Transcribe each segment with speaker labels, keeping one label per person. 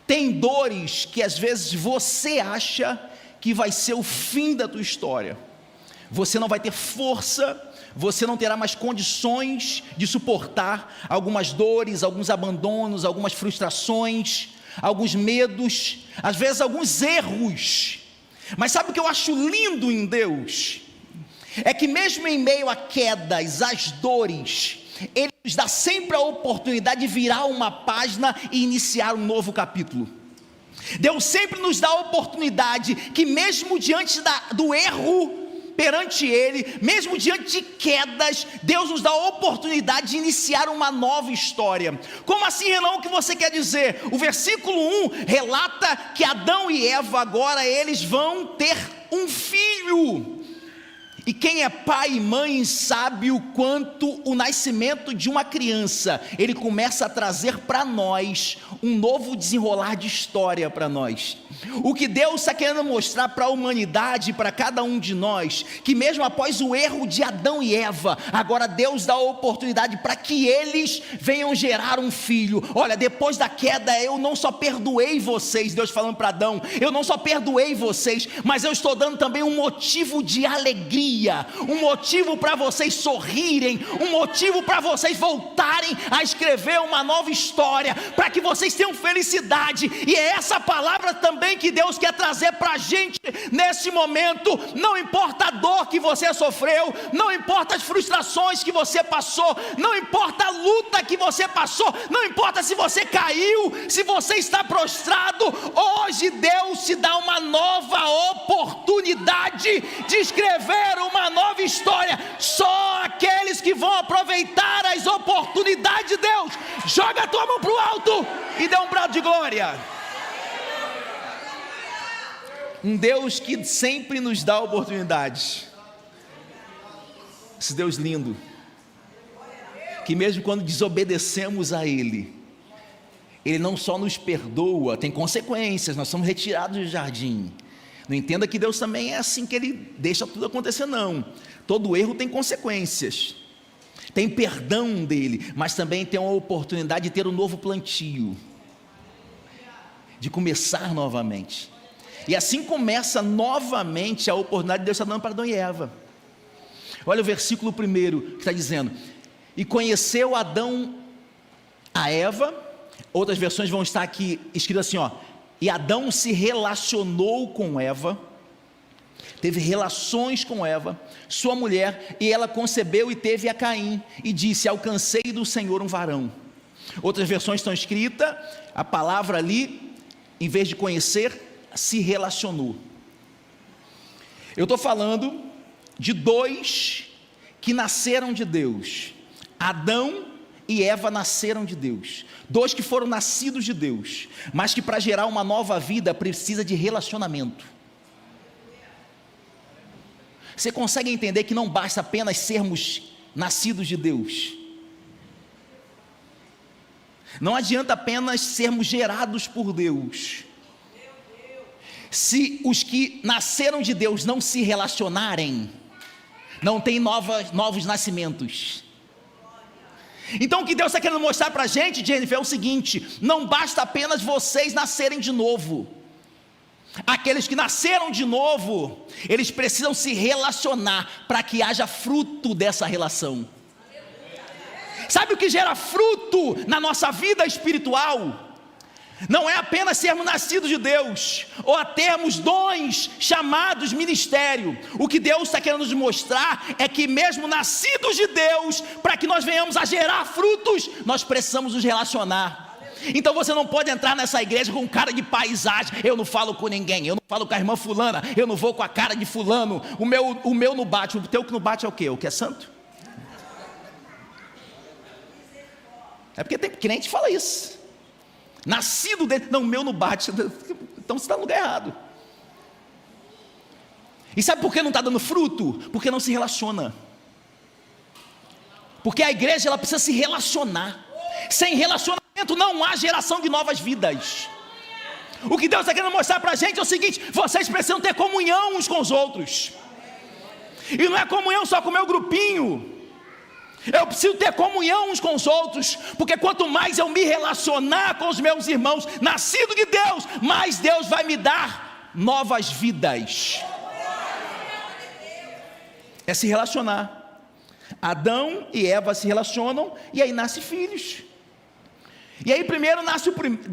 Speaker 1: Tem dores que às vezes você acha que vai ser o fim da tua história. Você não vai ter força, você não terá mais condições de suportar algumas dores, alguns abandonos, algumas frustrações, alguns medos, às vezes alguns erros. Mas sabe o que eu acho lindo em Deus? É que mesmo em meio a quedas, às dores, Ele nos dá sempre a oportunidade de virar uma página e iniciar um novo capítulo. Deus sempre nos dá a oportunidade que mesmo diante do erro perante Ele, mesmo diante de quedas, Deus nos dá a oportunidade de iniciar uma nova história. Como assim, Renan, o que você quer dizer? O versículo 1 relata que Adão e Eva agora eles vão ter um filho. E quem é pai e mãe sabe o quanto o nascimento de uma criança, ele começa a trazer para nós um novo desenrolar de história para nós. O que Deus está querendo mostrar para a humanidade, para cada um de nós, que mesmo após o erro de Adão e Eva, agora Deus dá a oportunidade para que eles venham gerar um filho. Olha, depois da queda eu não só perdoei vocês, Deus falando para Adão, eu não só perdoei vocês, mas eu estou dando também um motivo de alegria, um motivo para vocês sorrirem, um motivo para vocês voltarem a escrever uma nova história, para que vocês tenham felicidade. E é essa palavra também que Deus quer trazer para a gente nesse momento. Não importa a dor que você sofreu, não importa as frustrações que você passou, não importa a luta que você passou, não importa se você caiu, se você está prostrado, hoje Deus te dá uma nova oportunidade de escrever uma nova história. Só aqueles que vão aproveitar as oportunidades de Deus, joga a tua mão para o alto e dê um brado de glória. Um Deus que sempre nos dá oportunidades. Esse Deus lindo, que mesmo quando desobedecemos a Ele, Ele não só nos perdoa, tem consequências, nós somos retirados do jardim. Não entenda que Deus também é assim, que Ele deixa tudo acontecer, não. Todo erro tem consequências, tem perdão dEle, mas também tem uma oportunidade de ter um novo plantio, de começar novamente. E assim começa novamente a oportunidade de Deus estar dando para Adão e Eva. Olha o versículo 1 que está dizendo: e conheceu Adão a Eva. Outras versões vão estar aqui escrito assim, ó: e Adão se relacionou com Eva, teve relações com Eva, sua mulher, e ela concebeu e teve a Caim, e disse: alcancei do Senhor um varão. Outras versões estão escritas, a palavra ali, em vez de conhecer, se relacionou. Eu estou falando de dois que nasceram de Deus. Adão e Eva nasceram de Deus, dois que foram nascidos de Deus, mas que para gerar uma nova vida precisa de relacionamento. Você consegue entender que não basta apenas sermos nascidos de Deus? Não adianta apenas sermos gerados por Deus. Se os que nasceram de Deus não se relacionarem, não tem novos nascimentos. Então o que Deus está querendo mostrar para a gente, Jennifer, é o seguinte: não basta apenas vocês nascerem de novo. Aqueles que nasceram de novo, eles precisam se relacionar para que haja fruto dessa relação. Sabe o que gera fruto na nossa vida espiritual? Não é apenas sermos nascidos de Deus, ou a termos dons chamados ministério. O que Deus está querendo nos mostrar é que mesmo nascidos de Deus, para que nós venhamos a gerar frutos, nós precisamos nos relacionar. Então você não pode entrar nessa igreja com cara de paisagem: eu não falo com ninguém, eu não falo com a irmã fulana, eu não vou com a cara de fulano, o meu não bate. O teu que não bate é o quê? O que é santo? É porque tem crente que fala isso. Nascido dentro, não, o meu não bate. Então você está no lugar errado. E sabe por que não está dando fruto? Porque não se relaciona. Porque a igreja ela precisa se relacionar. Sem relacionamento não há geração de novas vidas. O que Deus está querendo mostrar para a gente é o seguinte: vocês precisam ter comunhão uns com os outros. E não é comunhão só com o meu grupinho. Eu preciso ter comunhão uns com os outros, porque quanto mais eu me relacionar com os meus irmãos, nascido de Deus, mais Deus vai me dar novas vidas. É se relacionar. Adão e Eva se relacionam, e aí nascem filhos. E aí primeiro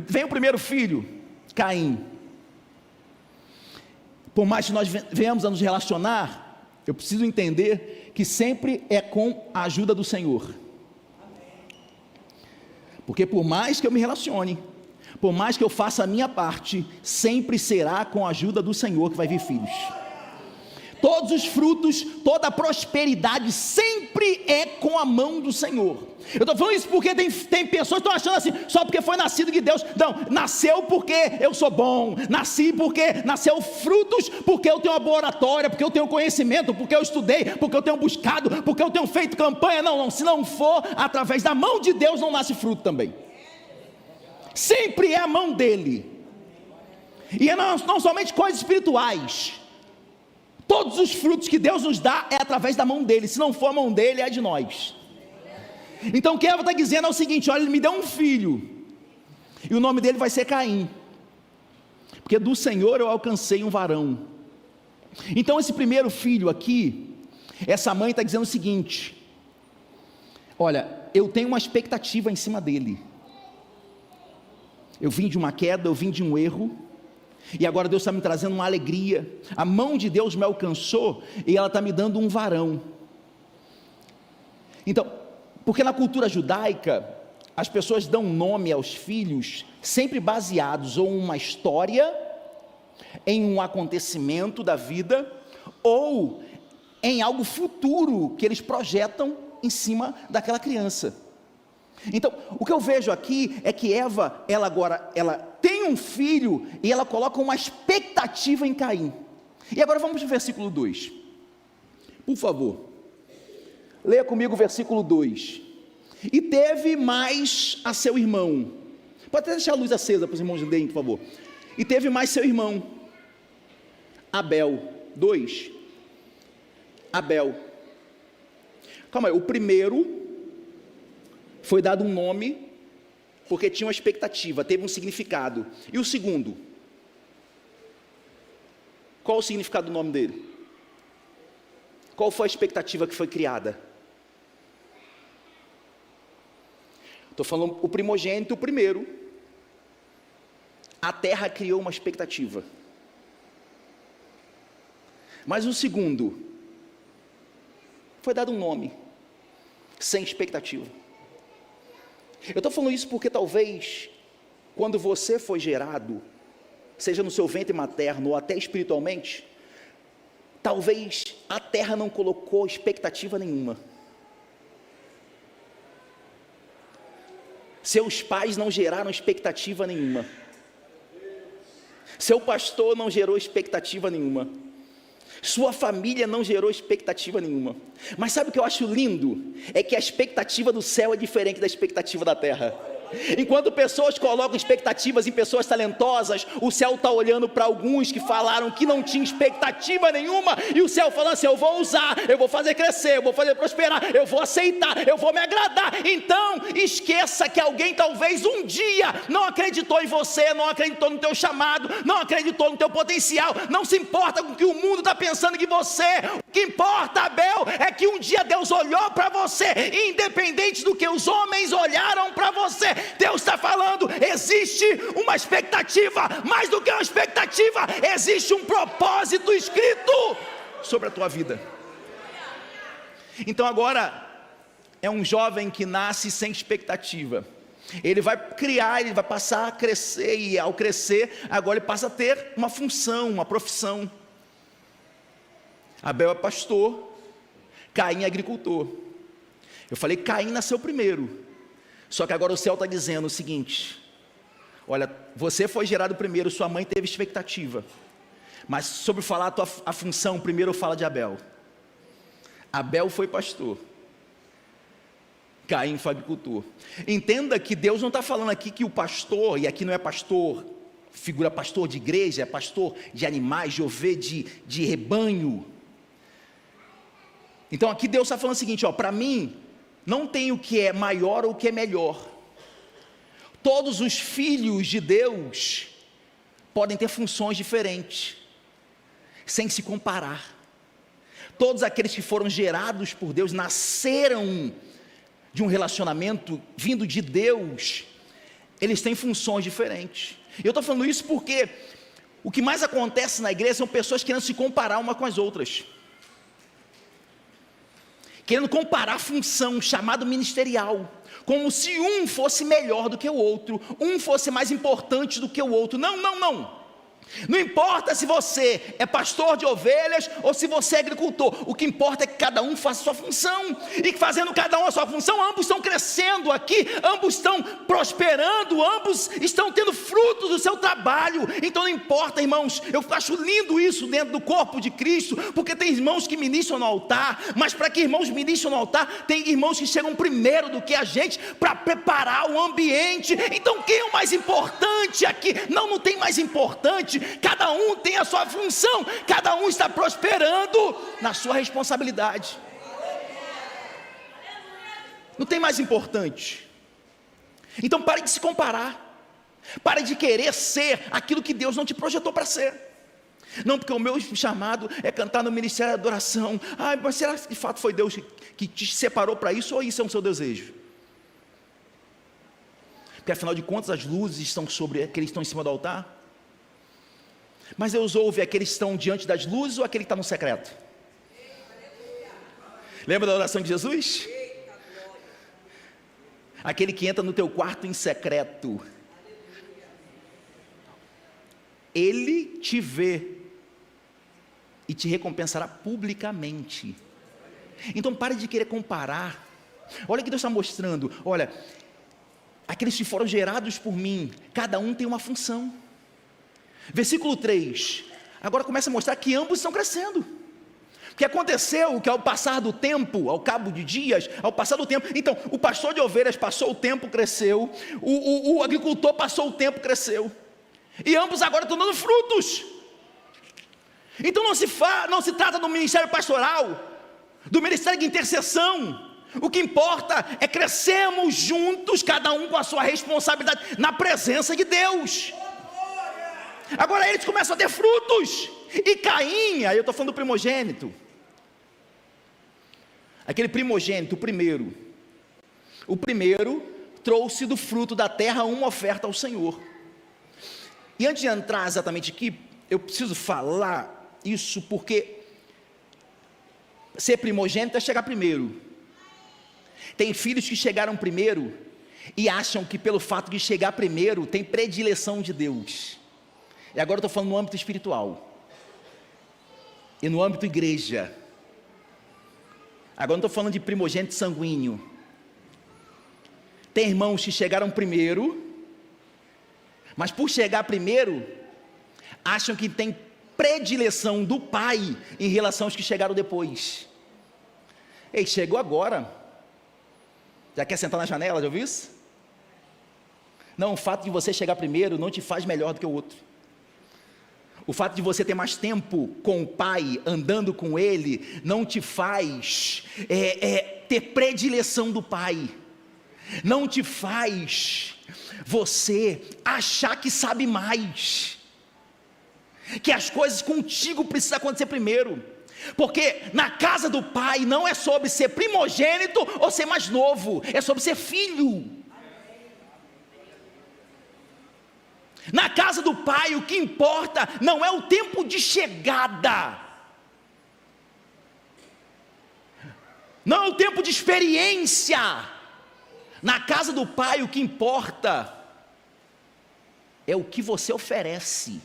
Speaker 1: vem o primeiro filho, Caim. Por mais que nós venhamos a nos relacionar, eu preciso entender que sempre é com a ajuda do Senhor. Porque por mais que eu me relacione, por mais que eu faça a minha parte, sempre será com a ajuda do Senhor que vai vir filhos. Todos os frutos, toda a prosperidade sempre é com a mão do Senhor. Eu estou falando isso porque tem pessoas que estão achando assim, só porque foi nascido de Deus. Não, nasceu porque eu sou bom, nasceu frutos porque eu tenho uma boa oratória, porque eu tenho conhecimento, porque eu estudei, porque eu tenho buscado, porque eu tenho feito campanha. Não, se não for através da mão de Deus, não nasce fruto também. Sempre é a mão dele. E não somente coisas espirituais. Todos os frutos que Deus nos dá é através da mão dele. Se não for a mão dele, é de nós. Então o que Eva está dizendo é o seguinte: olha, ele me deu um filho, e o nome dele vai ser Caim, porque do Senhor eu alcancei um varão. Então esse primeiro filho aqui, essa mãe está dizendo o seguinte: olha, eu tenho uma expectativa em cima dele. Eu vim de uma queda, eu vim de um erro, e agora Deus está me trazendo uma alegria. A mão de Deus me alcançou, e ela está me dando um varão. Então, porque na cultura judaica, as pessoas dão nome aos filhos sempre baseados ou em uma história, em um acontecimento da vida, ou em algo futuro que eles projetam em cima daquela criança. Então, o que eu vejo aqui é que Eva, ela tem um filho, e ela coloca uma expectativa em Caim. E agora vamos para o versículo 2, por favor. Leia comigo o versículo 2. E teve mais a seu irmão. Pode até deixar a luz acesa para os irmãos lerem, por favor. E teve mais seu irmão, Abel. 2. Abel. Calma aí, o primeiro foi dado um nome, porque tinha uma expectativa, teve um significado. E o segundo? Qual o significado do nome dele? Qual foi a expectativa que foi criada? Estou falando o primogênito, o primeiro. A terra criou uma expectativa. Mas o segundo, foi dado um nome, sem expectativa. Eu estou falando isso porque talvez, quando você foi gerado, seja no seu ventre materno ou até espiritualmente, talvez a terra não colocou expectativa nenhuma. Seus pais não geraram expectativa nenhuma. Seu pastor não gerou expectativa nenhuma. Sua família não gerou expectativa nenhuma. Mas sabe o que eu acho lindo? É que a expectativa do céu é diferente da expectativa da terra. Enquanto pessoas colocam expectativas em pessoas talentosas, o céu está olhando para alguns que falaram que não tinham expectativa nenhuma, e o céu falando assim: eu vou usar, eu vou fazer crescer, eu vou fazer prosperar, eu vou aceitar, eu vou me agradar. Então esqueça que alguém talvez um dia não acreditou em você, não acreditou no teu chamado, não acreditou no teu potencial. Não se importa com o que o mundo está pensando de você. O que importa, Abel, é que um dia Deus olhou para você, independente do que os homens olharam para você. Deus está falando: existe uma expectativa, mais do que uma expectativa, existe um propósito escrito sobre a tua vida. Então agora é um jovem que nasce sem expectativa. Ele vai criar, ele vai passar a crescer, e ao crescer, agora ele passa a ter uma função, uma profissão. Abel é pastor, Caim é agricultor. Eu falei, Caim nasceu primeiro. Só que agora o céu está dizendo o seguinte: olha, você foi gerado primeiro, sua mãe teve expectativa, mas sobre falar a função, primeiro fala de Abel. Abel foi pastor, Caim foi agricultor. Entenda que Deus não está falando aqui que o pastor, e aqui não é pastor, figura pastor de igreja, é pastor de animais, de ovelha, de rebanho. Então aqui Deus está falando o seguinte: para mim, não tem o que é maior ou o que é melhor. Todos os filhos de Deus podem ter funções diferentes, sem se comparar. Todos aqueles que foram gerados por Deus, nasceram de um relacionamento vindo de Deus, eles têm funções diferentes. Eu estou falando isso porque o que mais acontece na igreja são pessoas querendo se comparar uma com as outras, querendo comparar a função, chamado ministerial, como se um fosse melhor do que o outro, um fosse mais importante do que o outro. Não, não, não. Não importa se você é pastor de ovelhas ou se você é agricultor, o que importa é que cada um faça a sua função, e que fazendo cada um a sua função, ambos estão crescendo aqui, ambos estão prosperando, ambos estão tendo frutos do seu trabalho. Então não importa, irmãos, eu acho lindo isso dentro do corpo de Cristo, porque tem irmãos que ministram no altar, mas para que irmãos ministram no altar, tem irmãos que chegam primeiro do que a gente, para preparar o ambiente. Então quem é o mais importante aqui? Não tem mais importante. Cada um tem a sua função, cada um está prosperando na sua responsabilidade. Não tem mais importante. Então pare de se comparar, pare de querer ser aquilo que Deus não te projetou para ser. Não, porque o meu chamado é cantar no ministério da adoração. Mas será que de fato foi Deus que te separou para isso, ou isso é um seu desejo? Porque afinal de contas as luzes estão sobre aqueles que estão em cima do altar. Mas Deus ouve aqueles que estão diante das luzes ou aquele que está no secreto? Lembra da oração de Jesus? Aquele que entra no teu quarto em secreto, ele te vê e te recompensará publicamente. Então pare de querer comparar. Olha o que Deus está mostrando. Olha, aqueles que foram gerados por mim, cada um tem uma função. Versículo 3, agora começa a mostrar que ambos estão crescendo. O que aconteceu, que ao passar do tempo, ao cabo de dias, ao passar do tempo, então o pastor de ovelhas passou o tempo, cresceu, o agricultor passou o tempo, cresceu, e ambos agora estão dando frutos. Então não se trata do ministério pastoral, do ministério de intercessão. O que importa é crescermos juntos, cada um com a sua responsabilidade, na presença de Deus. Agora eles começam a ter frutos. E Caim, aí eu estou falando do primogênito, aquele primogênito, o primeiro trouxe do fruto da terra uma oferta ao Senhor. E antes de entrar exatamente aqui, eu preciso falar isso, porque ser primogênito é chegar primeiro. Tem filhos que chegaram primeiro e acham que pelo fato de chegar primeiro tem predileção de Deus. E agora eu estou falando no âmbito espiritual e no âmbito igreja. Agora não estou falando de primogênito sanguíneo. Tem irmãos que chegaram primeiro, mas por chegar primeiro acham que tem predileção do pai em relação aos que chegaram depois. Ei, chegou agora, já quer sentar na janela, já ouviu isso? Não, o fato de você chegar primeiro não te faz melhor do que o outro. O fato de você ter mais tempo com o pai, andando com ele, não te faz ter predileção do pai. Não te faz você achar que sabe mais, que as coisas contigo precisam acontecer primeiro. Porque na casa do pai não é sobre ser primogênito ou ser mais novo, é sobre ser filho. Na casa do pai o que importa não é o tempo de chegada, não é o tempo de experiência. Na casa do pai o que importa é o que você oferece.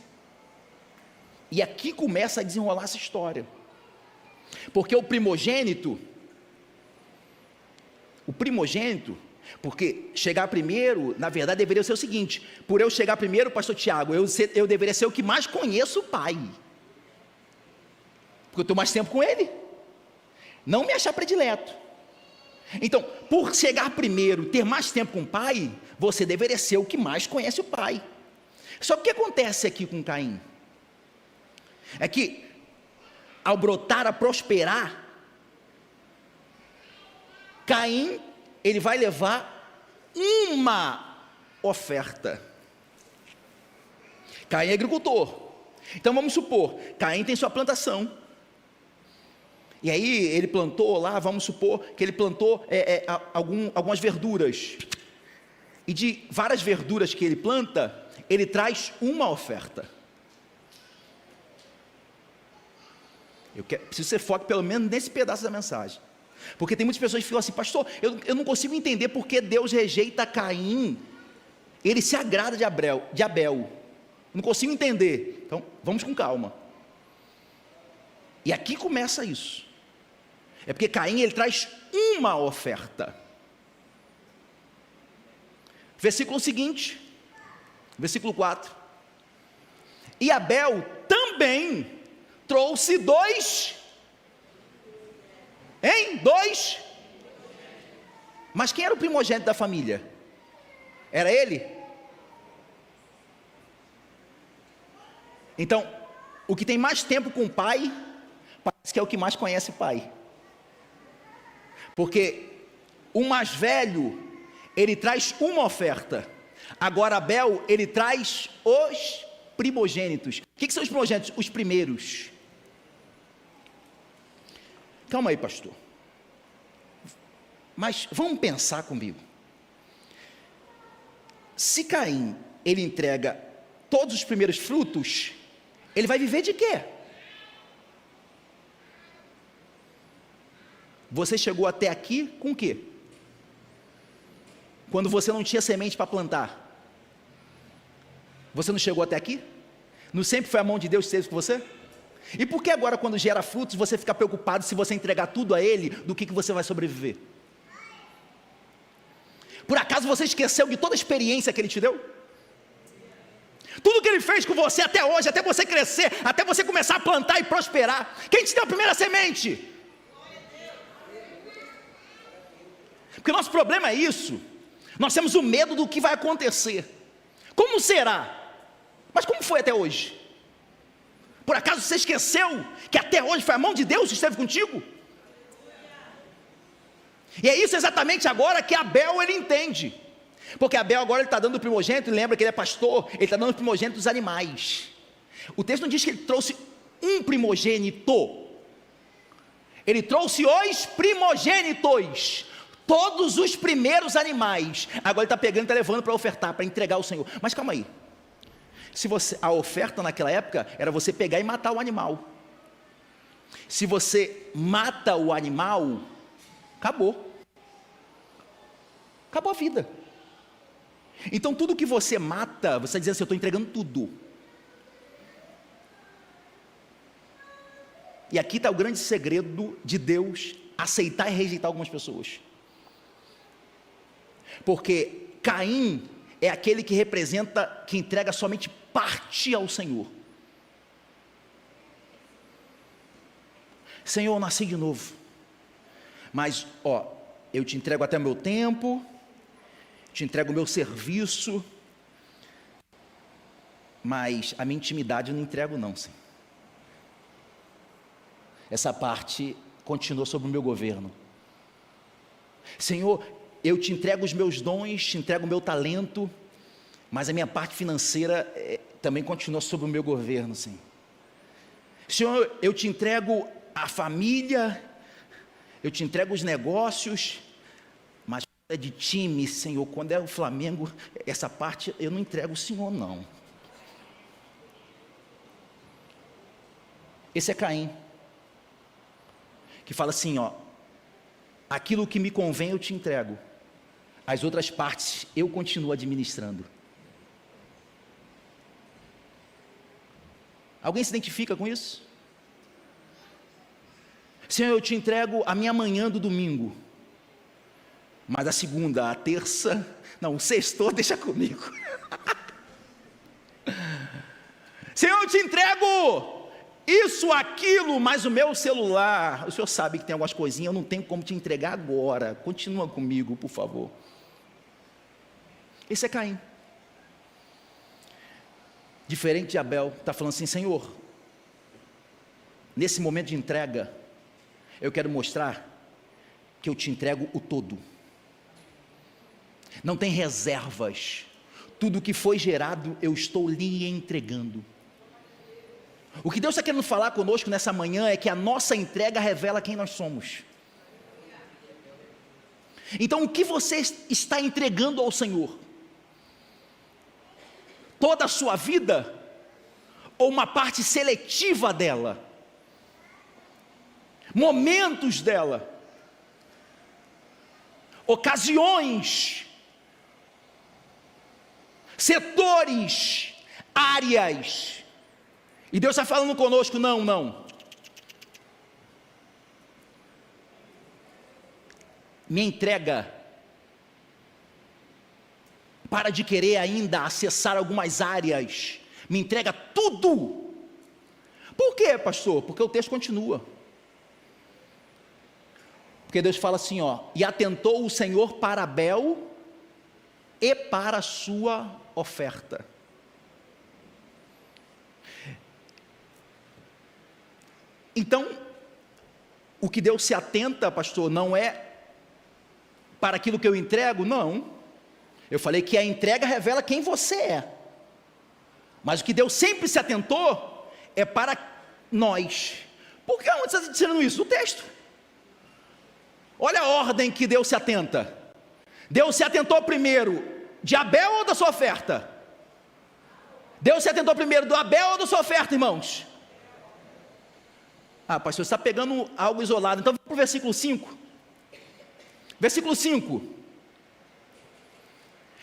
Speaker 1: E aqui começa a desenrolar essa história. Porque o primogênito, porque chegar primeiro, na verdade deveria ser o seguinte: por eu chegar primeiro, pastor Tiago, eu deveria ser o que mais conheço o pai, porque eu estou mais tempo com ele, não me achar predileto. Então, por chegar primeiro, ter mais tempo com o pai, você deveria ser o que mais conhece o pai. Só que o que acontece aqui com Caim? É que, ao brotar, a prosperar, Caim ele vai levar uma oferta. Caim é agricultor. Então vamos supor, Caim tem sua plantação. E aí ele plantou lá, vamos supor que ele plantou algumas verduras. E de várias verduras que ele planta, ele traz uma oferta. Preciso ser foco pelo menos nesse pedaço da mensagem. Porque tem muitas pessoas que ficam assim, pastor, eu não consigo entender porque Deus rejeita Caim. Ele se agrada de Abel. Não consigo entender. Então, vamos com calma. E aqui começa isso. É porque Caim, ele traz uma oferta. Versículo seguinte, versículo 4. E Abel também trouxe dois. Mas quem era o primogênito da família? Era ele? Então, o que tem mais tempo com o pai, parece que é o que mais conhece o pai. Porque o mais velho, ele traz uma oferta. Agora Abel, ele traz os primogênitos. O que são os primogênitos? Os primeiros. Calma aí, pastor. Mas vamos pensar comigo. Se Caim, ele entrega todos os primeiros frutos, ele vai viver de quê? Você chegou até aqui com o quê? Quando você não tinha semente para plantar, você não chegou até aqui? Não sempre foi a mão de Deus que esteve com você? E por que agora, quando gera frutos, você fica preocupado se você entregar tudo a Ele, do que você vai sobreviver? Por acaso você esqueceu de toda a experiência que Ele te deu? Tudo que Ele fez com você até hoje, até você crescer, até você começar a plantar e prosperar. Quem te deu a primeira semente? Porque o nosso problema é isso. Nós temos o medo do que vai acontecer. Como será? Mas como foi até hoje? Por acaso você esqueceu que até hoje foi a mão de Deus que esteve contigo? E é isso exatamente agora que Abel ele entende. Porque Abel agora ele está dando o primogênito, lembra que ele é pastor, ele está dando o primogênito dos animais. O texto não diz que ele trouxe um primogênito. Ele trouxe os primogênitos. Todos os primeiros animais. Agora ele está pegando e está levando para ofertar, para entregar ao Senhor. Mas calma aí. A oferta naquela época era você pegar e matar o animal. Se você mata o animal, acabou. Acabou a vida. Então tudo que você mata, você está dizendo assim, eu estou entregando tudo. E aqui está o grande segredo de Deus aceitar e rejeitar algumas pessoas. Porque Caim é aquele que representa, que entrega somente parte ao Senhor. Senhor, eu nasci de novo. Mas, eu te entrego até o meu tempo, te entrego o meu serviço, mas a minha intimidade eu não entrego não, Senhor. Essa parte continua sob o meu governo. Senhor, eu te entrego os meus dons, te entrego o meu talento, mas a minha parte financeira também continua sob o meu governo, Senhor. Senhor, eu te entrego a família, eu te entrego os negócios, mas quando é de time, Senhor, quando é o Flamengo, essa parte eu não entrego o Senhor, não. Esse é Caim, que fala assim, aquilo que me convém eu te entrego, as outras partes eu continuo administrando. Alguém se identifica com isso? Senhor, eu te entrego a minha manhã do domingo, mas a segunda, a terça, não, o sexto, deixa comigo. Senhor, eu te entrego isso, aquilo, mas o meu celular, o Senhor sabe que tem algumas coisinhas, eu não tenho como te entregar agora, continua comigo, por favor. Esse é Caim. Diferente de Abel, está falando assim, Senhor, nesse momento de entrega, eu quero mostrar que eu te entrego o todo. não tem reservas. Tudo que foi gerado, eu estou lhe entregando. O que Deus está querendo falar conosco nessa manhã é que a nossa entrega revela quem nós somos. Então, o que você está entregando ao Senhor? Toda a sua vida? Ou uma parte seletiva dela? Momentos dela? Ocasiões? Setores? Áreas? E Deus está falando conosco, não. Me entrega. Para de querer ainda acessar algumas áreas. Me entrega tudo. Por quê, pastor? Porque o texto continua. Porque Deus fala assim, e atentou o Senhor para Abel e para a sua oferta. Então, o que Deus se atenta, pastor, não é para aquilo que eu entrego, não. Eu falei que a entrega revela quem você é. Mas o que Deus sempre se atentou é para nós. Por que onde você está dizendo isso? No texto. Olha a ordem que Deus se atenta. Deus se atentou primeiro de Abel ou da sua oferta? Deus se atentou primeiro do Abel ou da sua oferta, irmãos? Pastor, você está pegando algo isolado. Então vamos para o versículo 5. Versículo 5.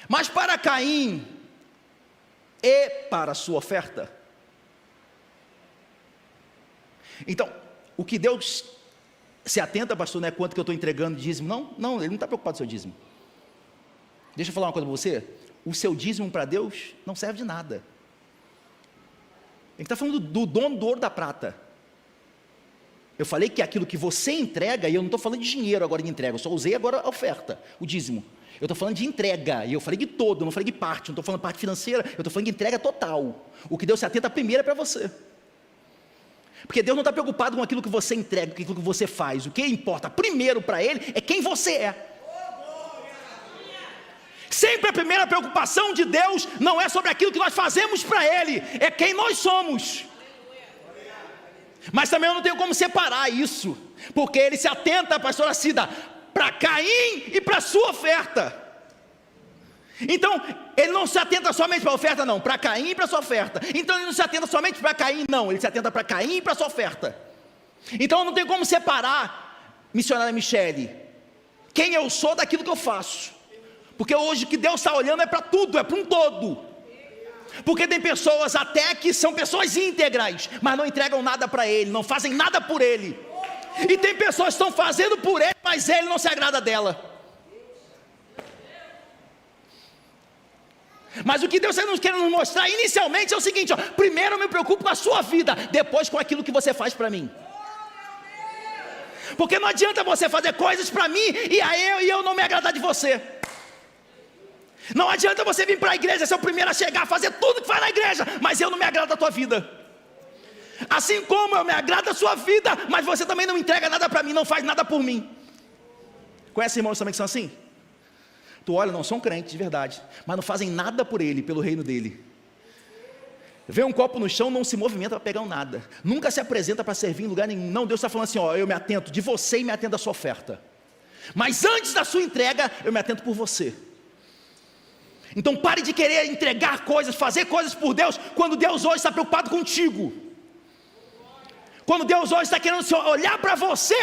Speaker 1: Mas para Caim e para a sua oferta. Então, o que Deus se atenta, pastor, não é quanto que eu estou entregando de dízimo, não, ele não está preocupado com o seu dízimo. Deixa eu falar uma coisa para você, o seu dízimo para Deus não serve de nada. Ele está falando do dono do ouro e da prata. Eu falei que aquilo que você entrega, e eu não estou falando de dinheiro agora de entrega, eu só usei agora a oferta, o dízimo. Eu estou falando de entrega, e eu falei de todo, eu não falei de parte, não estou falando parte financeira, eu estou falando de entrega total. O que Deus se atenta primeiro é para você. Porque Deus não está preocupado com aquilo que você entrega, com aquilo que você faz. O que importa primeiro para Ele é quem você é. Sempre a primeira preocupação de Deus não é sobre aquilo que nós fazemos para Ele, é quem nós somos. Mas também eu não tenho como separar isso, porque Ele se atenta, pastora Cida, para Caim e para a sua oferta. Então, Ele não se atenta somente para a oferta, não, para Caim e para a sua oferta. Então, Ele não se atenta somente para Caim, não, Ele se atenta para Caim e para a sua oferta. Então, eu não tenho como separar, missionária Michele, quem eu sou daquilo que eu faço. Porque hoje o que Deus está olhando é para tudo, é para um todo. Porque tem pessoas até que são pessoas íntegras, mas não entregam nada para Ele, não fazem nada por Ele. E tem pessoas que estão fazendo por Ele, mas Ele não se agrada dela. Mas o que Deus está querendo nos mostrar inicialmente é o seguinte, primeiro eu me preocupo com a sua vida, depois com aquilo que você faz para mim. Porque não adianta você fazer coisas para mim e eu não me agradar de você. Não adianta você vir para a igreja, ser o primeiro a chegar, fazer tudo que faz na igreja, mas eu não me agrado da tua vida. Assim como eu me agrado da sua vida, mas você também não entrega nada para mim, não faz nada por mim. Conhece irmãos também que são assim? Tu olha, não são crentes de verdade, mas não fazem nada por Ele, pelo reino dele. Vê um copo no chão, não se movimenta para pegar um nada, nunca se apresenta para servir em lugar nenhum. Não, Deus está falando assim, eu me atento de você e me atento da sua oferta. Mas antes da sua entrega, eu me atento por você. Então pare de querer entregar coisas, fazer coisas por Deus, quando Deus hoje está preocupado contigo. Quando Deus hoje está querendo olhar para você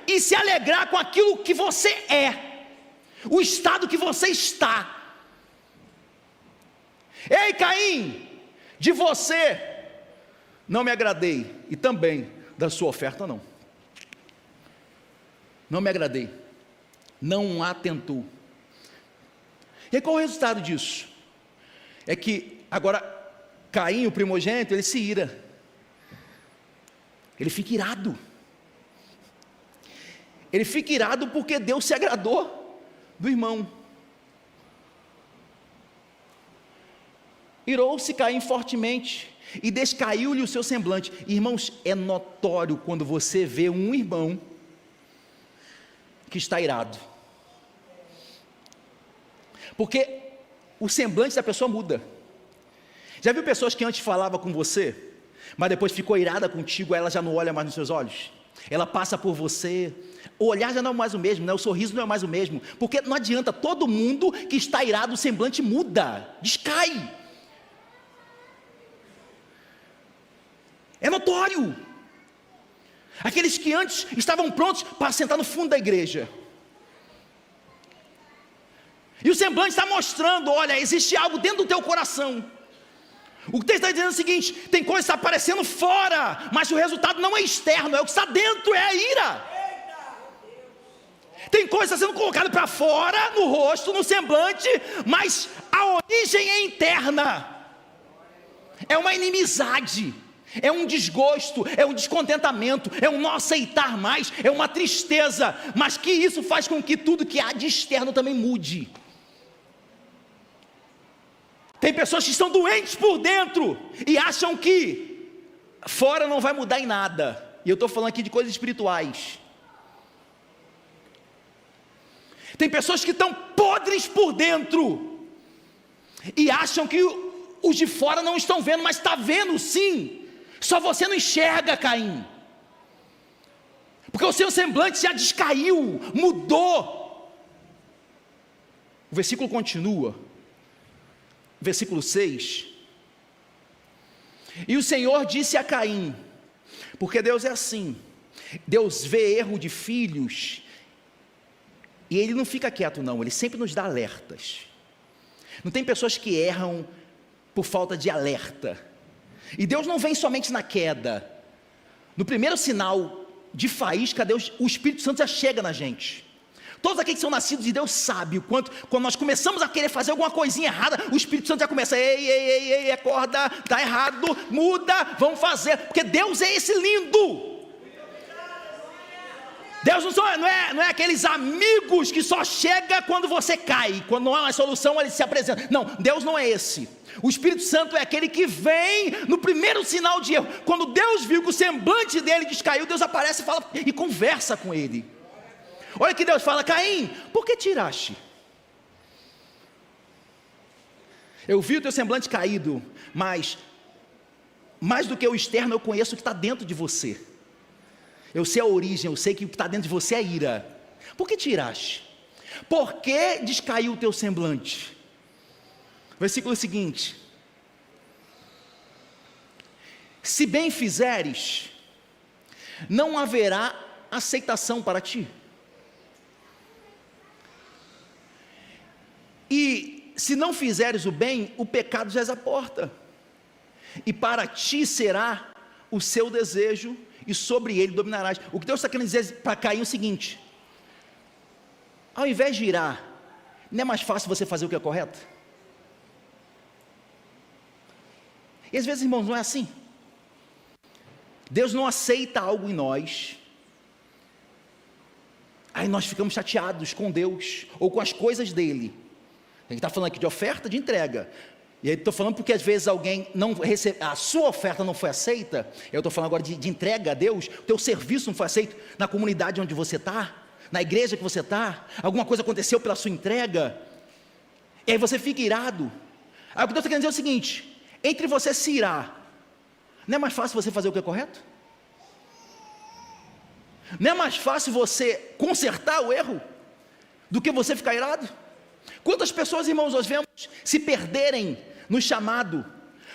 Speaker 1: e se alegrar com aquilo que você é, o estado que você está. Ei Caim, de você não me agradei, e também da sua oferta não. Não me agradei, não atentou. E qual é o resultado disso? É que agora Caim, o primogênito, ele se ira. Ele fica irado. Ele fica irado porque Deus se agradou do irmão. Irou-se Caim fortemente e descaiu-lhe o seu semblante. Irmãos, é notório quando você vê um irmão que está irado. Porque o semblante da pessoa muda. Já viu pessoas que antes falavam com você, mas depois ficou irada contigo, ela já não olha mais nos seus olhos? Ela passa por você, o olhar já não é mais o mesmo, né? O sorriso não é mais o mesmo, porque não adianta, todo mundo que está irado, o semblante muda, descai. É notório. Aqueles que antes estavam prontos para sentar no fundo da igreja, e o semblante está mostrando, olha, existe algo dentro do teu coração. O texto está dizendo o seguinte: tem coisa que está aparecendo fora, mas o resultado não é externo, é o que está dentro, é a ira. Tem coisa que está sendo colocada para fora, no rosto, no semblante, mas a origem é interna. É uma inimizade, é um desgosto, é um descontentamento, é um não aceitar mais, é uma tristeza, mas que isso faz com que tudo que há de externo também mude. Tem pessoas que estão doentes por dentro e acham que fora não vai mudar em nada. E eu estou falando aqui de coisas espirituais. Tem pessoas que estão podres por dentro e acham que os de fora não estão vendo, mas está vendo sim. Só você não enxerga, Caim, porque o seu semblante já descaiu, mudou. O versículo continua, versículo 6: e o Senhor disse a Caim, porque Deus é assim, Deus vê erro de filhos, e Ele não fica quieto não, Ele sempre nos dá alertas. Não tem pessoas que erram por falta de alerta, e Deus não vem somente na queda. No primeiro sinal de faísca, Deus, o Espírito Santo já chega na gente. Todos aqueles que são nascidos de Deus sabem o quanto, quando nós começamos a querer fazer alguma coisinha errada, o Espírito Santo já começa: ei, acorda, está errado, muda, vamos fazer, porque Deus é esse lindo. Deus não é aqueles amigos que só chega quando você cai, quando não há uma solução ele se apresenta. Não, Deus não é esse. O Espírito Santo é aquele que vem no primeiro sinal de erro. Quando Deus viu que o semblante dele descaiu, Deus aparece e fala e conversa com ele. Olha que Deus fala: Caim, por que tiraste? Eu vi o teu semblante caído, mas mais do que o externo, eu conheço o que está dentro de você. Eu sei a origem, eu sei que o que está dentro de você é ira. Por que tiraste? Por que descaiu o teu semblante? Versículo seguinte: se bem fizeres, não haverá aceitação para ti. E se não fizeres o bem, o pecado já é a porta, e para ti será o seu desejo, e sobre ele dominarás. O que Deus está querendo dizer para Caim é o seguinte: ao invés de irar, não é mais fácil você fazer o que é correto? E às vezes, irmãos, não é assim. Deus não aceita algo em nós, aí nós ficamos chateados com Deus, ou com as coisas dele. A gente está falando aqui de oferta, de entrega. E aí estou falando porque às vezes alguém não recebe, a sua oferta não foi aceita. Eu estou falando agora de entrega a Deus. O teu serviço não foi aceito na comunidade onde você está, na igreja que você está. Alguma coisa aconteceu pela sua entrega, e aí você fica irado. Aí o que Deus está querendo dizer é o seguinte: entre você se irar, não é mais fácil você fazer o que é correto? Não é mais fácil você consertar o erro do que você ficar irado? Quantas pessoas, irmãos, nós vemos se perderem no chamado,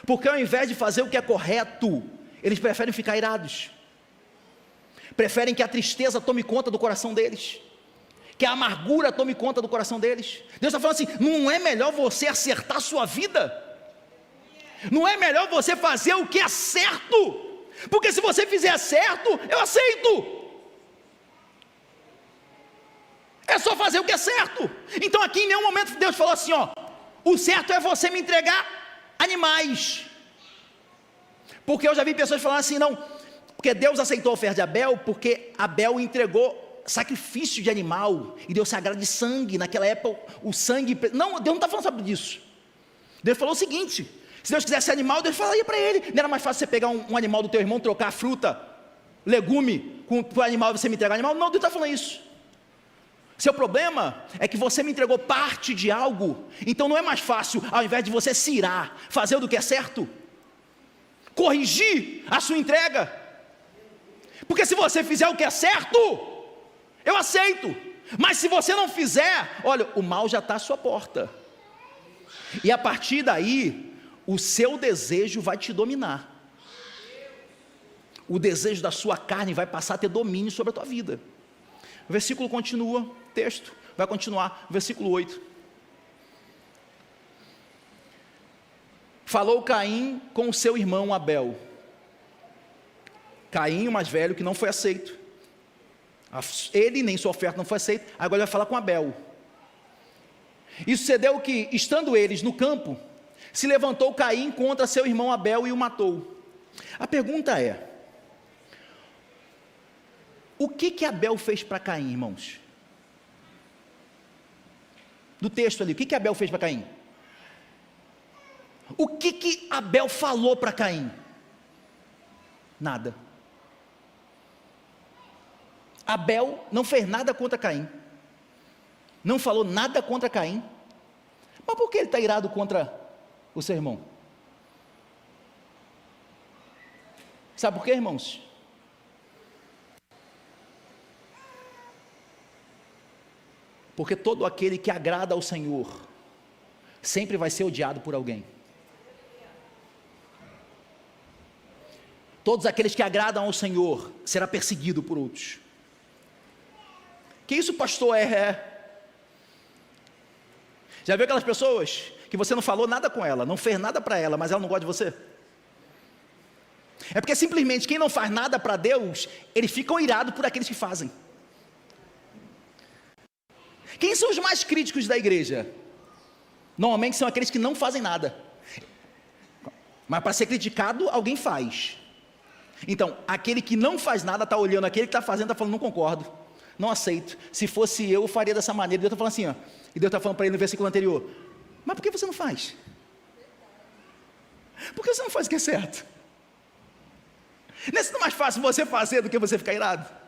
Speaker 1: porque ao invés de fazer o que é correto, eles preferem ficar irados, preferem que a tristeza tome conta do coração deles, que a amargura tome conta do coração deles. Deus está falando assim: não é melhor você acertar a sua vida? Não é melhor você fazer o que é certo? Porque se você fizer certo, eu aceito. É só fazer o que é certo. Então aqui em nenhum momento Deus falou assim: ó, o certo é você me entregar animais. Porque eu já vi pessoas falando assim: não, porque Deus aceitou a oferta de Abel, porque Abel entregou sacrifício de animal, e Deus se agrada de sangue. Naquela época o sangue, não, Deus não está falando sobre isso. Deus falou o seguinte: se Deus quisesse animal, Deus falaria para ele. Não era mais fácil você pegar um animal do teu irmão, trocar fruta, legume, com o animal e você me entregar animal? Não, Deus está falando isso. Seu problema é que você me entregou parte de algo, então não é mais fácil, ao invés de você se irar, fazer o do que é certo, corrigir a sua entrega, porque se você fizer o que é certo, eu aceito, mas se você não fizer, olha, o mal já está à sua porta, e a partir daí, o seu desejo vai te dominar, o desejo da sua carne vai passar a ter domínio sobre a tua vida. O versículo continua, texto vai continuar, versículo 8. Falou Caim com o seu irmão Abel. Caim, o mais velho, que não foi aceito. Ele nem sua oferta não foi aceita. Agora ele vai falar com Abel. E sucedeu que, estando eles no campo, se levantou Caim contra seu irmão Abel e o matou. A pergunta é: o que Abel fez para Caim, irmãos? Do texto ali, o que Abel fez para Caim? O que Abel falou para Caim? Nada. Abel não fez nada contra Caim, não falou nada contra Caim, mas por que ele está irado contra o seu irmão? Sabe por quê, irmãos? Porque todo aquele que agrada ao Senhor sempre vai ser odiado por alguém. Todos aqueles que agradam ao Senhor será perseguido por outros. Que isso, pastor? Já viu aquelas pessoas que você não falou nada com ela, não fez nada para ela, mas ela não gosta de você? É porque simplesmente quem não faz nada para Deus, eles ficam irados por aqueles que fazem. Quem são os mais críticos da igreja? Normalmente são aqueles que não fazem nada, mas para ser criticado, alguém faz. Então, aquele que não faz nada, está olhando aquele que está fazendo, está falando, não concordo, não aceito, se fosse eu faria dessa maneira. Deus está falando assim, ó, e Deus está falando para ele no versículo anterior, mas por que você não faz? Por que você não faz o que é certo? Não é mais fácil você fazer do que você ficar irado?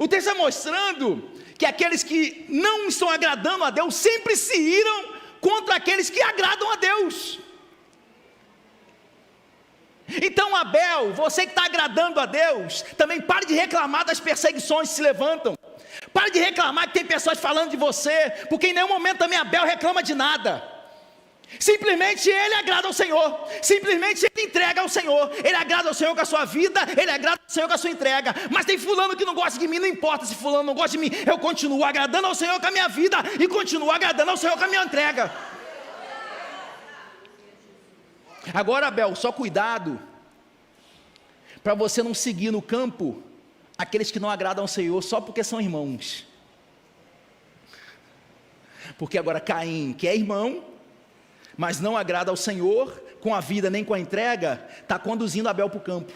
Speaker 1: O texto está mostrando que aqueles que não estão agradando a Deus sempre se iram contra aqueles que agradam a Deus. Então, Abel, você que está agradando a Deus, também pare de reclamar das perseguições que se levantam. Pare de reclamar que tem pessoas falando de você, porque em nenhum momento também Abel reclama de nada. Simplesmente ele agrada ao Senhor, simplesmente ele entrega ao Senhor, ele agrada ao Senhor com a sua vida, ele agrada ao Senhor com a sua entrega. Mas tem fulano que não gosta de mim, não importa se fulano não gosta de mim, eu continuo agradando ao Senhor com a minha vida e continuo agradando ao Senhor com a minha entrega. Agora, Abel, só cuidado para você não seguir no campo aqueles que não agradam ao Senhor só porque são irmãos. Porque agora Caim, que é irmão, mas não agrada ao Senhor, com a vida nem com a entrega, está conduzindo Abel para o campo.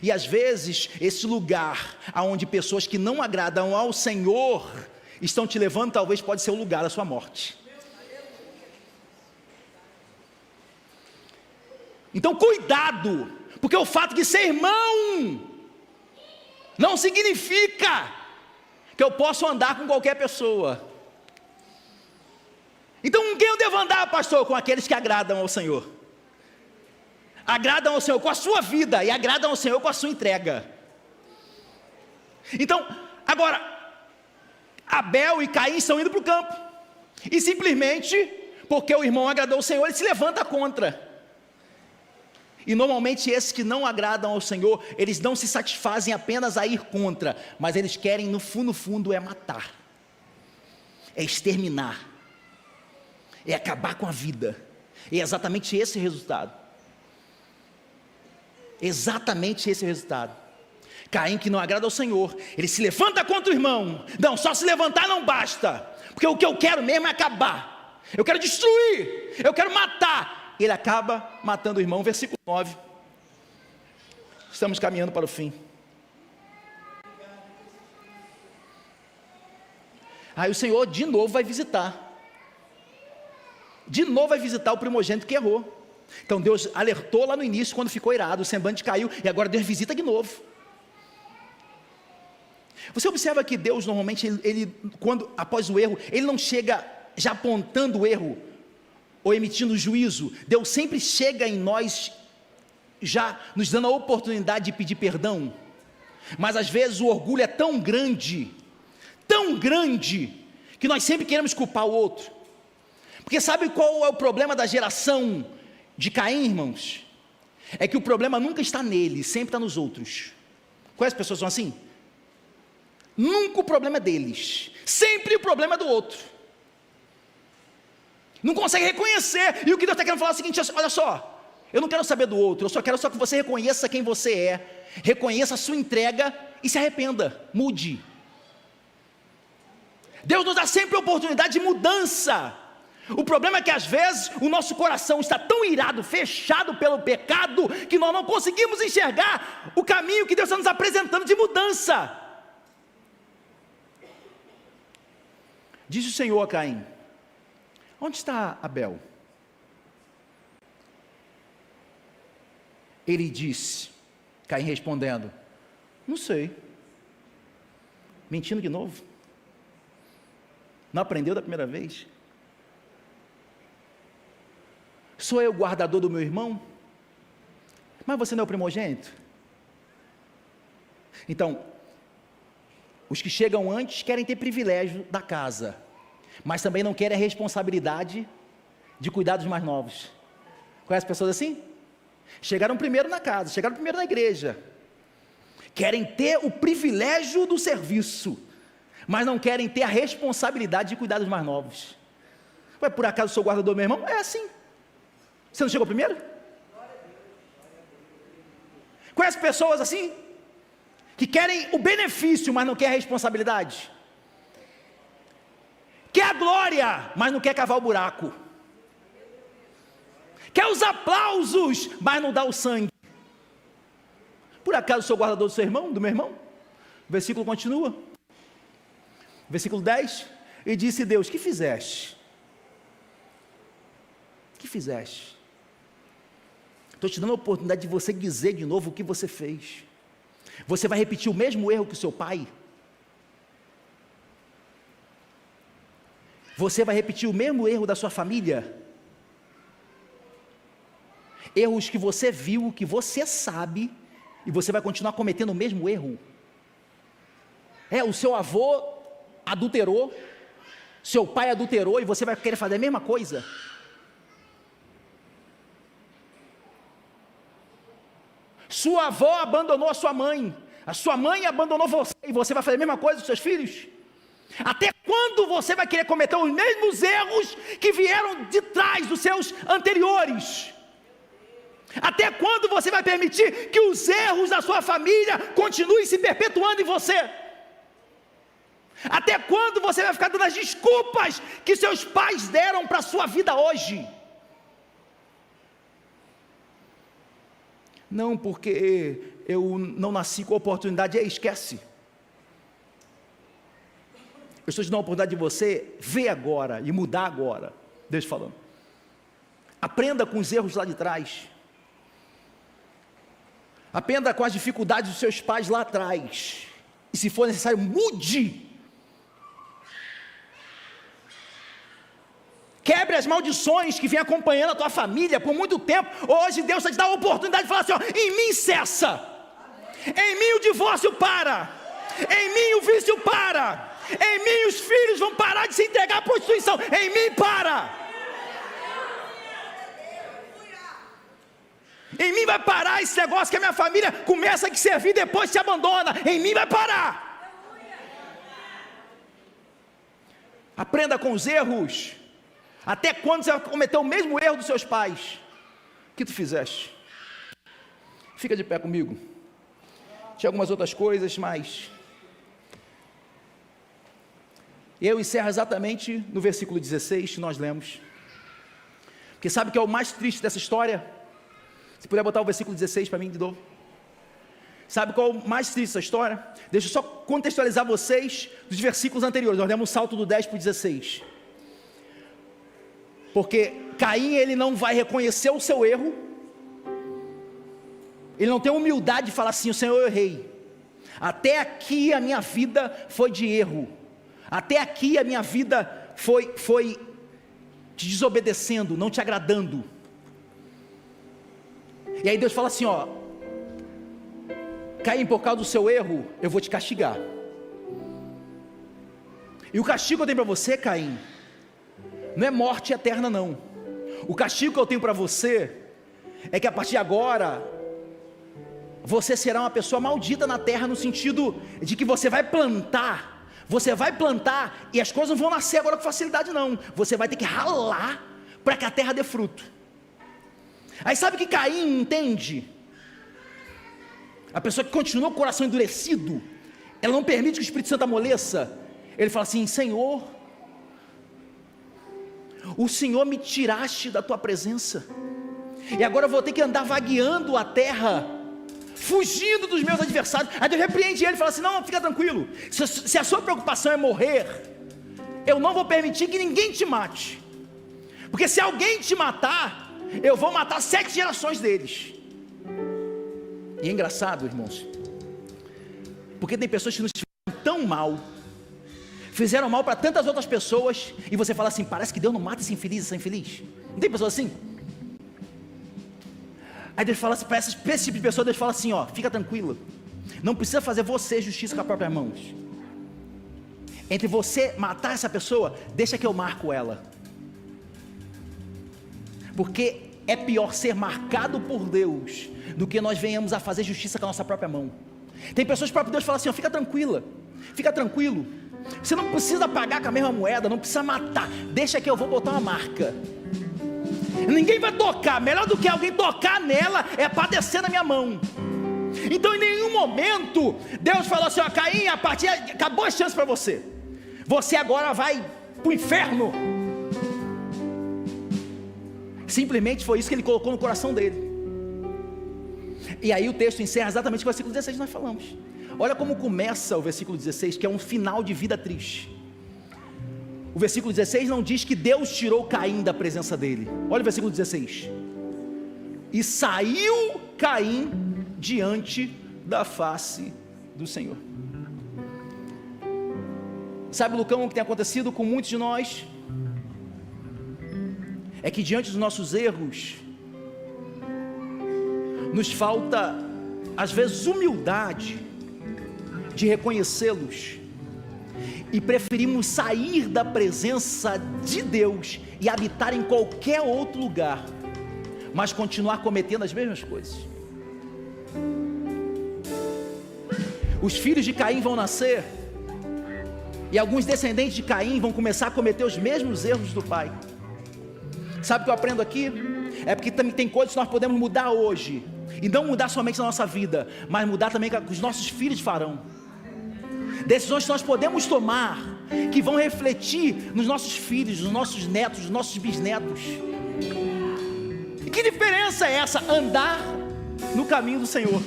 Speaker 1: E às vezes, esse lugar, onde pessoas que não agradam ao Senhor, estão te levando, talvez pode ser o lugar da sua morte. Então cuidado, porque o fato de ser irmão, não significa que eu posso andar com qualquer pessoa. Então com quem eu devo andar, pastor? Com aqueles que agradam ao Senhor. Agradam ao Senhor com a sua vida e agradam ao Senhor com a sua entrega. Então, agora, Abel e Caim estão indo para o campo. E simplesmente, porque o irmão agradou ao Senhor, ele se levanta contra. E normalmente esses que não agradam ao Senhor, eles não se satisfazem apenas a ir contra, mas eles querem no fundo é matar, é exterminar, é acabar com a vida. É exatamente esse o resultado. Exatamente esse o resultado. Caim, que não agrada ao Senhor, ele se levanta contra o irmão. Não, só se levantar não basta, porque o que eu quero mesmo é acabar, eu quero destruir, eu quero matar. Ele acaba matando o irmão. Versículo 9. Estamos caminhando para o fim. Aí o Senhor de novo vai visitar. De novo vai visitar o primogênito que errou. Então Deus alertou lá no início, quando ficou irado, o semblante caiu, e agora Deus visita de novo. Você observa que Deus normalmente, quando após o erro, Ele não chega já apontando o erro, ou emitindo juízo. Deus sempre chega em nós, já nos dando a oportunidade de pedir perdão. Mas às vezes o orgulho é tão grande, que nós sempre queremos culpar o outro. Porque sabe qual é o problema da geração de Caim, irmãos? É que o problema nunca está nele, sempre está nos outros. Quais pessoas são assim? Nunca o problema é deles, sempre o problema é do outro. Não consegue reconhecer. E o que Deus está querendo falar é o seguinte: olha só, eu não quero saber do outro, eu só quero que você reconheça quem você é, reconheça a sua entrega e se arrependa, mude. Deus nos dá sempre a oportunidade de mudança. O problema é que às vezes o nosso coração está tão irado, fechado pelo pecado, que nós não conseguimos enxergar o caminho que Deus está nos apresentando de mudança. Disse o Senhor a Caim: onde está Abel? Ele disse, Caim respondendo: não sei. Mentindo de novo? Não aprendeu da primeira vez? Sou eu o guardador do meu irmão? Mas você não é o primogênito? Então, os que chegam antes querem ter privilégio da casa, mas também não querem a responsabilidade de cuidar dos mais novos. Conhece pessoas assim? Chegaram primeiro na casa, chegaram primeiro na igreja, querem ter o privilégio do serviço, mas não querem ter a responsabilidade de cuidar dos mais novos. Ué, por acaso sou guardador do meu irmão? É assim. Você não chegou primeiro? Conhece pessoas assim? Que querem o benefício, mas não quer a responsabilidade. Quer a glória, mas não quer cavar o buraco. Quer os aplausos, mas não dá o sangue. Por acaso sou guardador do seu irmão, do meu irmão? O versículo continua. Versículo 10. E disse Deus: que fizeste? Que fizeste? Estou te dando a oportunidade de você dizer de novo o que você fez. Você vai repetir o mesmo erro que o seu pai? Você vai repetir o mesmo erro da sua família? Erros que você viu, que você sabe, e você vai continuar cometendo o mesmo erro? O seu avô adulterou, seu pai adulterou, e você vai querer fazer a mesma coisa? Sua avó abandonou a sua mãe abandonou você, e você vai fazer a mesma coisa com seus filhos? Até quando você vai querer cometer os mesmos erros que vieram de trás dos seus anteriores? Até quando você vai permitir que os erros da sua família continuem se perpetuando em você? Até quando você vai ficar dando as desculpas que seus pais deram para a sua vida hoje? Não, porque eu não nasci com a oportunidade. Esquece. Eu estou te dando a oportunidade de você ver agora e mudar agora. Deus falando. Aprenda com os erros lá de trás. Aprenda com as dificuldades dos seus pais lá atrás. E se for necessário, mude. Quebre as maldições que vêm acompanhando a tua família por muito tempo. Hoje Deus está te dando a oportunidade de falar assim: ó, em mim cessa. Em mim o divórcio para. Em mim o vício para. Em mim os filhos vão parar de se entregar à prostituição. Em mim para. Em mim vai parar esse negócio que a minha família começa a te servir, depois te abandona. Em mim vai parar. Aprenda com os erros. Até quando você vai cometer o mesmo erro dos seus pais? O que tu fizeste? Fica de pé comigo. Tinha algumas outras coisas, mas eu encerro exatamente no versículo 16 que nós lemos. Porque sabe o que é o mais triste dessa história? Se puder botar o versículo 16 para mim de novo. Sabe qual é o mais triste dessa história? Deixa eu só contextualizar vocês dos versículos anteriores. Nós demos um salto do 10 para o 16. Porque Caim, ele não vai reconhecer o seu erro. Ele não tem humildade de falar assim: o Senhor, eu errei. Até aqui a minha vida foi de erro. Até aqui a minha vida foi te desobedecendo, não te agradando. E aí Deus fala assim, ó: Caim, por causa do seu erro, eu vou te castigar. E o castigo que eu tenho para você, Caim, não é morte eterna não. O castigo que eu tenho para você é que a partir de agora você será uma pessoa maldita na terra, no sentido de que você vai plantar e as coisas não vão nascer agora com facilidade não. Você vai ter que ralar para que a terra dê fruto. Aí sabe o que Caim entende? A pessoa que continua com o coração endurecido, ela não permite que o Espírito Santo amoleça. Ele fala assim: Senhor, o Senhor me tiraste da tua presença, e agora eu vou ter que andar vagueando a terra, fugindo dos meus adversários. Aí Deus repreende ele e fala assim: não, fica tranquilo, se a sua preocupação é morrer, eu não vou permitir que ninguém te mate, porque se alguém te matar, eu vou matar 7 gerações deles. E é engraçado, irmãos, porque tem pessoas que nos fizeram tão mal, fizeram mal para tantas outras pessoas, e você fala assim: parece que Deus não mata esse infeliz, essa infeliz. Não tem pessoa assim? Aí Deus fala assim, para esse tipo de pessoa, Deus fala assim: ó, fica tranquila, não precisa fazer você justiça com as próprias mãos. Entre você matar essa pessoa, deixa que eu marco ela, porque é pior ser marcado por Deus do que nós venhamos a fazer justiça com a nossa própria mão. Tem pessoas que o próprio Deus fala assim: ó, fica tranquila, fica tranquilo, você não precisa pagar com a mesma moeda, não precisa matar, deixa que eu vou botar uma marca. Ninguém vai tocar, melhor do que alguém tocar nela é padecer na minha mão. Então em nenhum momento Deus falou assim: ó, Caim, acabou a chance para você, você agora vai para o inferno. Simplesmente foi isso que ele colocou no coração dele. E aí o texto encerra exatamente com o versículo 16 que nós falamos. Olha como começa o versículo 16, que é um final de vida triste. O versículo 16 não diz que Deus tirou Caim da presença dele. Olha o versículo 16: e saiu Caim diante da face do Senhor. Sabe, Lucão, o que tem acontecido com muitos de nós? É que diante dos nossos erros, nos falta às vezes humildade de reconhecê-los, e preferimos sair da presença de Deus e habitar em qualquer outro lugar, mas continuar cometendo as mesmas coisas. Os filhos de Caim vão nascer, e alguns descendentes de Caim vão começar a cometer os mesmos erros do pai. Sabe o que eu aprendo aqui? É porque também tem coisas que nós podemos mudar hoje, e não mudar somente na nossa vida, mas mudar também que os nossos filhos farão. Decisões que nós podemos tomar, que vão refletir nos nossos filhos, nos nossos netos, nos nossos bisnetos. E que diferença é essa? Andar no caminho do Senhor,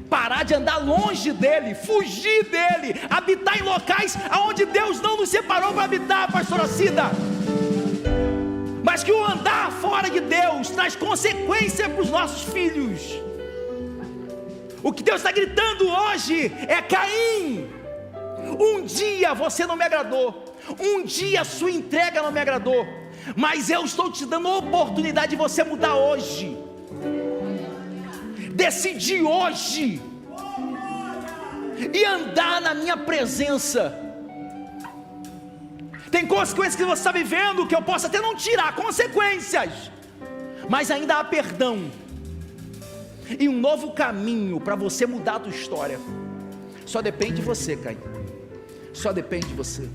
Speaker 1: parar de andar longe dele, fugir dele, habitar em locais onde Deus não nos separou para habitar, pastora Cida. Mas que o andar fora de Deus traz consequência para os nossos filhos. O que Deus está gritando hoje é: Caim, um dia você não me agradou, um dia a sua entrega não me agradou, mas eu estou te dando a oportunidade de você mudar hoje, decidir hoje e andar na minha presença. Tem consequências que você está vivendo que eu posso até não tirar consequências, mas ainda há perdão e um novo caminho para você mudar a tua história. Só depende de você, Caim, só depende de você.